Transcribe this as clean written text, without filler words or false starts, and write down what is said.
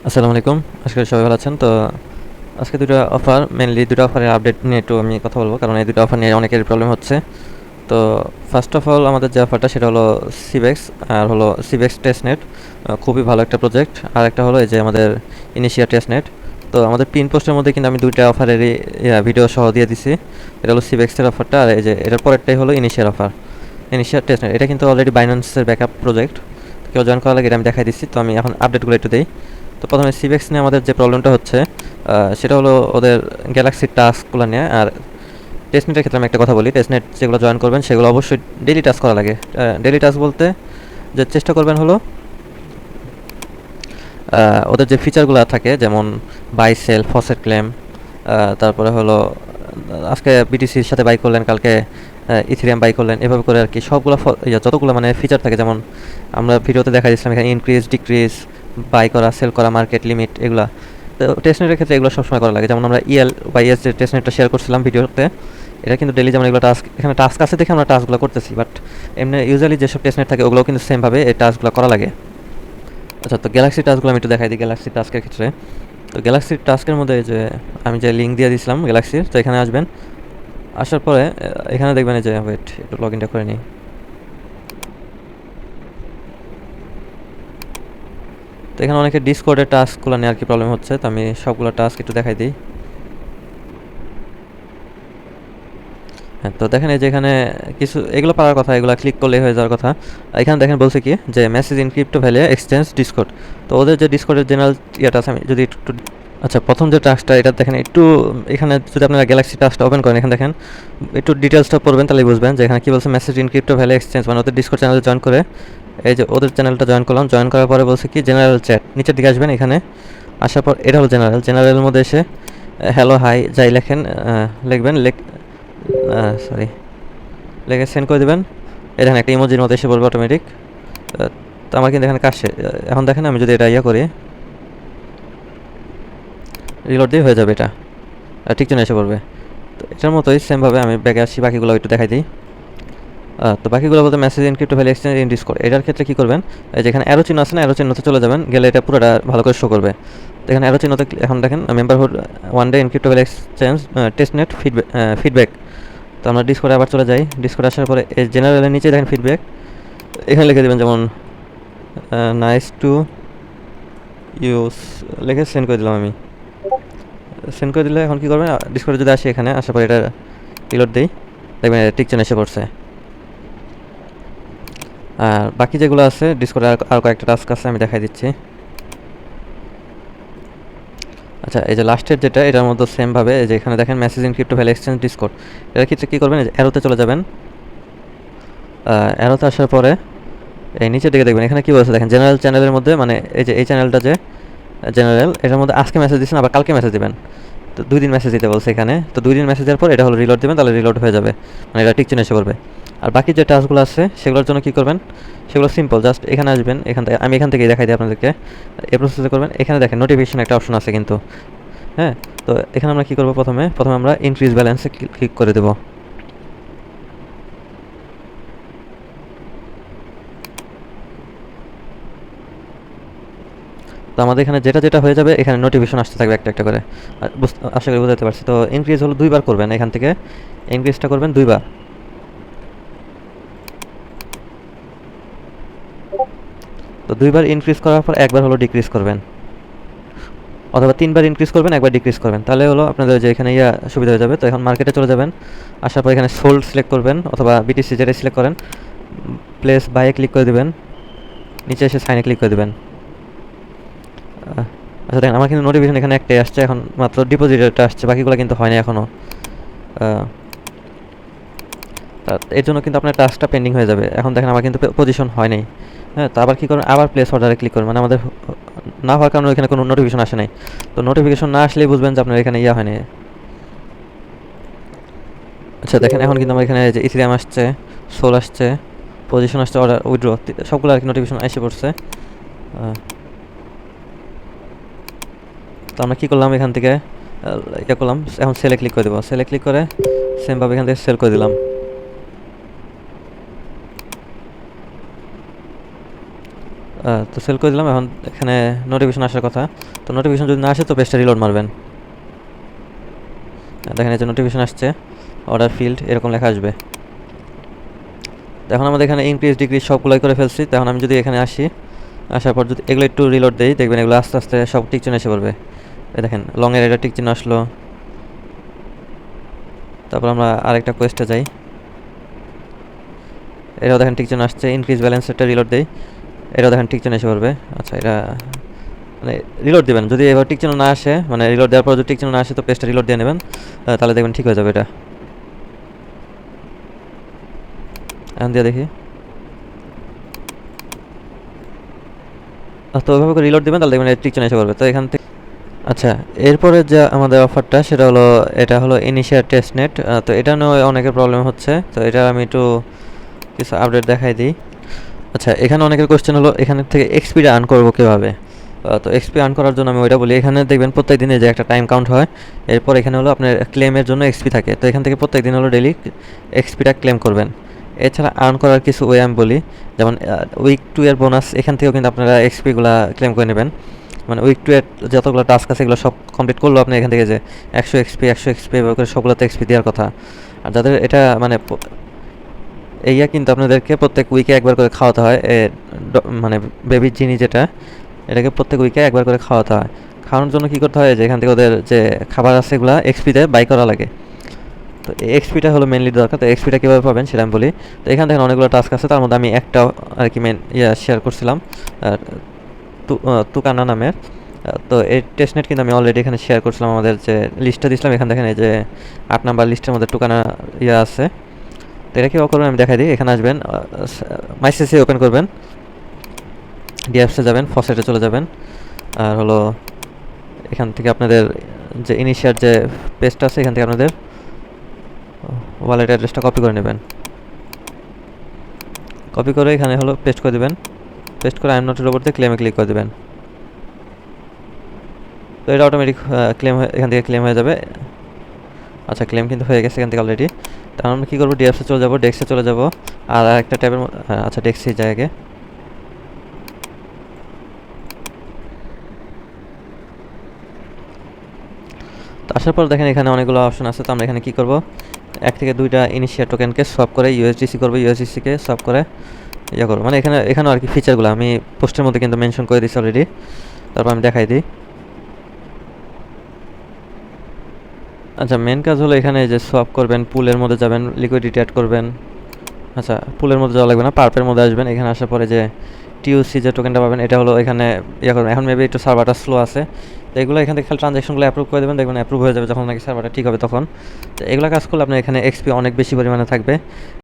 আসসালামু আলাইকুম। আশা করি সবাই ভালো আছেন। তো আজকে দুটো অফার, মেইনলি দুটো অফারের আপডেট নিয়ে একটু আমি কথা বলবো, কারণ এই দুটো অফার নিয়ে অনেকের প্রবলেম হচ্ছে। তো ফার্স্ট অফ অল আমাদের যে অফারটা সেটা হলো সিবেক্স, আর হলো সিবেক্স টেস্টনেট, খুবই ভালো একটা প্রজেক্ট। আর একটা হলো এই যে আমাদের ইনিশিয়া টেস্টনেট। তো আমাদের পিন পোস্টের মধ্যে কিন্তু আমি দুইটা অফারেরই ভিডিও সহ দিয়ে দিছি। এটা হলো সিবেক্সের অফারটা, আর এই যে এটার পরেরটাই হলো ইনিশিয়ার অফার, ইনিশিয়া টেস্টনেট। এটা কিন্তু অলরেডি বাইন্যান্সের ব্যাকআপ প্রজেক্ট, কেউ জয়েন করার আগে এটা আমি দেখাই দিচ্ছি। তো আমি এখন আপডেটগুলো একটু দিই। তো প্রথমে সিবেক্স নিয়ে আমাদের যে প্রবলেমটা হচ্ছে সেটা হলো ওদের গ্যালাক্সির টাস্কগুলো নিয়ে। আর টেস্টনেটের ক্ষেত্রে আমি একটা কথা বলি, টেস্টনেট যেগুলো জয়েন করবেন সেগুলো অবশ্যই ডেইলি টাস্ক করা লাগে। ডেইলি টাস্ক বলতে যে চেষ্টা করবেন হলো ওদের যে ফিচারগুলো থাকে, যেমন বাই সেল, ফসেট ক্লেম, তারপরে হলো আজকে বিটিসির সাথে বাই করলেন, কালকে ইথিরিয়াম বাই করলেন, এভাবে করে আর কি সবগুলো যতগুলো মানে ফিচার থাকে, যেমন আমরা ভিডিওতে দেখা দিচ্ছিলাম এখানে ইনক্রিজ, ডিক্রিজ, বাই করা, সেল করা, মার্কেট লিমিট, এগুলা। তো টেস্টনেটের ক্ষেত্রে এগুলো সবসময় করা লাগে। যেমন আমরা ইএল বা ইএস যে টেস্টনেটটা শেয়ার করছিলাম ভিডিওতে, এটা কিন্তু ডেলি যেমন এগুলো টাস্ক, এখানে টাস্ক আছে দেখে আমরা টাস্কগুলো করতেছি, বাট এমনি ইউজুয়ালি যেসব টেস্টনেট থাকে ওগুলোও কিন্তু সেমভাবে এই টাস্কগুলো করা লাগে। আচ্ছা, তো গ্যালাক্সি টাস্কগুলো আমি একটু দেখাই দিই। গ্যালাক্সি টাস্কের ক্ষেত্রে, তো গ্যালাক্সির টাস্কের মধ্যে এই যে আমি যে লিঙ্ক দিয়ে দিয়েছিলাম গ্যালাক্সির, তো এখানে আসবেন। আসার পরে এখানে দেখবেন এই যে, ওয়েট একটু লগ ইনটা করে নিই। তো এখানে অনেকে ডিসকর্ডের টাস্কগুলো নিয়ে আর কি প্রবলেম হচ্ছে, তো আমি সবগুলো টাস্ক একটু দেখাই দিই। হ্যাঁ, তো দেখেন এই যে এখানে কিছু এগুলো পারার কথা, এগুলো ক্লিক করলেই হয়ে যাওয়ার কথা। এখানে দেখেন বলছে কি যে message in crypto value exchange Discord. তো ওদের যে ডিসকর্ডের জেনারেল ইয়েটা আছে, আমি যদি একটু আচ্ছা, প্রথম যে টাস্কটা এটা দেখেন একটু, এখানে যদি আপনারা গ্যালাক্সি টাস্কটা ওপেন করেন, এখানে দেখেন একটু ডিটেলসটা পড়বেন, তাহলে বুঝবেন যে এখানে কী বলছে। Message in crypto value exchange মানে ওদের ডিসকর্ড চ্যানেলে জয়েন করে, এই যে ওদের চ্যানেলটা জয়েন করলাম। জয়েন করার পরে বলছে কি জেনারেল চ্যাট, নিচের দিকে আসবেন। এখানে আসার পর এটা হলো জেনারেলের মধ্যে এসে হ্যালো হাই যাই লেখেন, লিখবেন, সরি, লেখে সেন্ড করে দেবেন। এটা একটা ইমোজির মতো এসে বলবে অটোমেটিক। তো আমার কিন্তু এখানে কাজ এখন দেখেন আমি যদি এটা করি, রিলোড দিয়ে হয়ে যাবে এটা, ঠিক জন্য এসে পড়বে। তো এটার মতোই সেমভাবে আমি ব্যাগে আসি, বাকিগুলো একটু দেখাই দিই। তো বাকিগুলো বলতে message in crypto value exchange in Discord, এটার ক্ষেত্রে কী করবেন, এই যেখানে অ্যারো চিহ্ন আছে না, অ্যারো চিহ্নতে চলে যাবেন, গেলে এটা পুরোটা ভালো করে শো করবে। তো এখানে অ্যারো চিহ্নতে এখন দেখেন memberhood one day in crypto value exchange testnet feedback. তো আমরা ডিসকর্ডে আবার চলে যাই। ডিসকর্ডে আসার পরে এই জেনারেলের নিচে দেখেন ফিডব্যাক, এখানে লিখে দেবেন যেমন নাইস টু ইউজ, লিখে সেন্ড করে দিলাম আমি। সেন্ড করে দিলে এখন কী করবেন, ডিসকর্ডে যদি আসি, এখানে আসার পরে এটা রিলোড দিই, দেখবেন টিক চিহ্ন এসে পড়ছে। আর বাকি যেগুলো আছে ডিসকর্ডে আর কয়েকটা টাস্ক আছে, আমি দেখাই দিচ্ছি। আচ্ছা, এই যে লাস্টের যেটা, এটার মধ্যে সেমভাবে এই যে এখানে দেখেন message in crypto value exchange Discord, এটার ক্ষেত্রে কী করবেন, অ্যারোতে চলে যাবেন। অ্যারোতে আসার পরে এই নিচের দিকে দেখবেন এখানে কী বলছে দেখেন, জেনারেল চ্যানেলের মধ্যে, মানে এই যে এই চ্যানেলটা যে জেনারেল, এটার মধ্যে আজকে মেসেজ দিচ্ছেন, আবার কালকে মেসেজ দেবেন। তো 2 দিন মেসেজ দিতে বলছে এখানে। তো 2 দিন মেসেজ দেওয়ার পর এটা হলো রিলোড দেবেন, তাহলে রিলোড হয়ে যাবে, মানে এটা টিক চিহ্ন এসে পড়বে। আর বাকি যে টাস্কগুলো আছে সেগুলোর জন্য কী করবেন, সেগুলো সিম্পল, জাস্ট এখানে আসবেন। এখান থেকে আমি এখান থেকেই দেখাই দিই আপনাদেরকে। এই প্রসেসে করবেন, এখানে দেখেন নোটিফিকেশন একটা অপশন আছে কিন্তু, হ্যাঁ। তো এখানে আমরা কী করবো, প্রথমে আমরা ইনক্রিজ ব্যালেন্সে ক্লিক করে দেবো। তো আমাদের এখানে যেটা যেটা হয়ে যাবে, এখানে নোটিফিকেশন আসতে থাকবে একটা একটা করে। আশা করি বুঝতে পারছি। তো ইনক্রিজ হলো 2বার করবেন, এখান থেকে ইনক্রিজটা করবেন 2বার। তো 2বার ইনক্রিজ করার পর একবার হলো ডিক্রিজ করবেন, অথবা 3বার ইনক্রিজ করবেন, একবার ডিক্রিজ করবেন, তাহলে হলো আপনাদের যে এখানে সুবিধা হয়ে যাবে। তো এখন মার্কেটে চলে যাবেন। আসার পর এখানে সোল্ড সিলেক্ট করবেন, অথবা বিটিসি যেটা সিলেক্ট করেন, প্লেস বাইয়ে ক্লিক করে দেবেন, নিচে এসে সাইনে ক্লিক করে দেবেন। আচ্ছা, দেখেন আমার কিন্তু নোটিফিকেশন এখানে একটাই আসছে, এখন মাত্র ডিপোজিটরটা আসছে, বাকিগুলো কিন্তু হয় না এখনও। এর জন্য কিন্তু আপনার টাস্কটা পেন্ডিং হয়ে যাবে। এখন দেখেন আমার কিন্তু পজিশন হয় নাই। হ্যাঁ, তো আবার কী করবেন, আবার প্লেস অর্ডারে ক্লিক করবেন, মানে আমাদের না হওয়ার কারণে এখানে কোনো নোটিফিকেশন আসে নাই। তো নোটিফিকেশন না আসলেই বুঝবেন যে আপনার এখানে হয়নি। আচ্ছা, দেখেন এখন কিন্তু আমার এখানে যে ইথিরিয়াম আসছে, সোল আসছে, পজিশন আসছে, অর্ডার, উইথড্র, সবগুলো আর কি নোটিফিকেশন এসে পড়ছে। তো আমরা কী করলাম, এখান থেকে করলাম, এখন সেলে ক্লিক করে দেবো। সেলে ক্লিক করে সেমভাবে এখান থেকে সেল করে দিলাম। তো সেল করে দিলাম। এখন এখানে নোটিফিকেশন আসার কথা, তো নোটিফিকেশন যদি না আসে তো পেজটা রিলোড মারবেন। দেখেন এই যে নোটিফিকেশন আসছে, অর্ডার ফিল্ড এরকম লেখা আসবে। তো এখন আমাদের এখানে ইনক্রিজ ডিক্রিজ সবগুলোই করে ফেলছি। তখন আমি যদি এখানে আসি, আসার পর যদি এগুলো একটু রিলোড দেই, দেখবেন এগুলো আস্তে আস্তে সব টিক চিহ্ন এসে পড়বে। এই দেখেন লংয়ের এটা টিক চিহ্ন আসলো। তারপর আমরা আরেকটা কোয়েস্টে যাই, এটাও দেখেন টিক চিহ্ন আসছে। ইনক্রিজ ব্যালেন্স এটা রিলোড দেই, এটাও দেখেন টিক চিহ্ন এসে পড়বে। আচ্ছা, এটা মানে রিলোড দেবেন, যদি এবার টিক চিহ্ন না আসে, মানে রিলোড দেওয়ার পর যদি টিক চিহ্ন না আসে তো পেজটা রিলোড দিয়ে নেবেন, তাহলে দেখবেন ঠিক হয়ে যাবে এটা। এখন দিয়ে দেখি, তো ওইভাবে করে রিলোড দেবেন, তাহলে দেখবেন টিক চিহ্ন এসে পড়বে। তো এখান থেকে আচ্ছা, এরপরে যে আমাদের অফারটা সেটা হলো, এটা হলো ইনিশিয়াল টেস্টনেট। তো এটা নিয়ে অনেকের প্রবলেম হচ্ছে, তো এটা আমি একটু কিছু আপডেট দেখাই দিই। আচ্ছা, এখানে অনেকের কোশ্চেন হলো এখান থেকে এক্সপিটা আর্ন করবো কীভাবে। তো এক্সপি আর্ন করার জন্য আমি ওইটা বলি, এখানে দেখবেন প্রত্যেক দিনে যে একটা টাইম কাউন্ট হয়, এরপর এখানে হলো আপনার ক্লেমের জন্য এক্সপি থাকে। তো এখান থেকে প্রত্যেক দিন হলো ডেলি এক্সপিটা ক্লেম করবেন। এছাড়া আর্ন করার কিছু ওয়ে আমি বলি, যেমন উইক টু এর বোনাস, এখান থেকেও কিন্তু আপনারা এক্সপিগুলো ক্লেম করে নেবেন। মানে উইক টু এর যতগুলো টাস্ক আছে এগুলো সব কমপ্লিট করলেও আপনি এখান থেকে যে 100 এক্সপি এভাবে করে সবগুলোতে এক্সপি দেওয়ার কথা। আর যাদের এটা মানে এইয়া কিন্তু আপনাদেরকে প্রত্যেক উইকে একবার করে খাওয়াতে হয়, মানে বেবির জিনি যেটা, এটাকে প্রত্যেক উইকে একবার করে খাওয়াতে হয়। খাওয়ানোর জন্য কী করতে হয়, যে এখান থেকে ওদের যে খাবার আছে এগুলো এক্সপিতে বাই করা লাগে। তো এই এক্সপিটা হলো মেনলি দরকার। তো এক্সপিটা কীভাবে পাবেন সেটা আমি বলি। তো এখান থেকে অনেকগুলো টাস্ক আছে, তার মধ্যে আমি একটা আর কি মেন শেয়ার করছিলাম, তুকানা নামের। তো এই টেস্টনেট কিন্তু আমি অলরেডি এখানে শেয়ার করছিলাম, আমাদের যে লিস্টটা দিয়েছিলাম এখান দেখেন এই যে 8 নাম্বার লিস্টের মধ্যে টুকানা আছে। তো এটা কীভাবে করবেন আমি দেখাই দিই। এখানে আসবেন, মাইসিসি ওপেন করবেন, ডিঅ্যাপসে যাবেন, ফসেটে চলে যাবেন, আর হলো এখান থেকে আপনাদের যে ইনিশিয়াল যে পেজটা আছে এখান থেকে আপনাদের ওয়ালেট অ্যাড্রেসটা কপি করে নেবেন। কপি করে এখানে হলো পেস্ট করে দেবেন। পেস্ট করে আইএম নটের উপর দিয়ে ক্লেমে ক্লিক করে দেবেন। তো এটা অটোমেটিক ক্লেম এখান থেকে ক্লেম হয়ে যাবে। আচ্ছা, ক্লেম কিন্তু হয়ে গেছে এখান থেকে অলরেডি। তাহলে আমরা কী করবো, ডিএফসে চলে যাবো, ডেস্কে চলে যাবো, আর একটা ট্যাবের আচ্ছা ডেস্কে জায়গায় তো আসার পর দেখেন এখানে অনেকগুলো অপশন আছে। তো আমরা এখানে কী করবো, 1 থেকে 2টা ইনিশিয়াল টোকেনকে সব করে ইউএসডিসি করবো, ইউএসডিসিকে সব করে ইয়ে করবো। মানে এখানেও আর কি ফিচারগুলো আমি পোস্টের মধ্যে কিন্তু মেনশন করে দিচ্ছি অলরেডি। তারপর আমি দেখাই দিই। আচ্ছা, মেন কাজ হলো এখানে যে সোয়াপ করবেন, পুলের মধ্যে যাবেন, লিকুইডিটি অ্যাড করবেন। আচ্ছা, পুলের মধ্যে যাওয়া লাগবে না, পার্পের মধ্যে আসবেন। এখানে আসার পরে যে টিউসি যে টোকেনটা পাবেন এটা হলো এখানে ইয়ে করবেন। এখন মেবি একটু সার্ভারটা স্লো আছে, তো এগুলো এখান থেকে খালি ট্রানজ্যাকশনগুলো অ্যাপ্রুভ করে দেবেন, দেখবেন অ্যাপ্রুভ হয়ে যাবে যখন নাকি সার্ভারটা ঠিক হবে তখন। তো এগুলো কাজ করলে আপনার এখানে এক্সপি অনেক বেশি পরিমাণে থাকবে।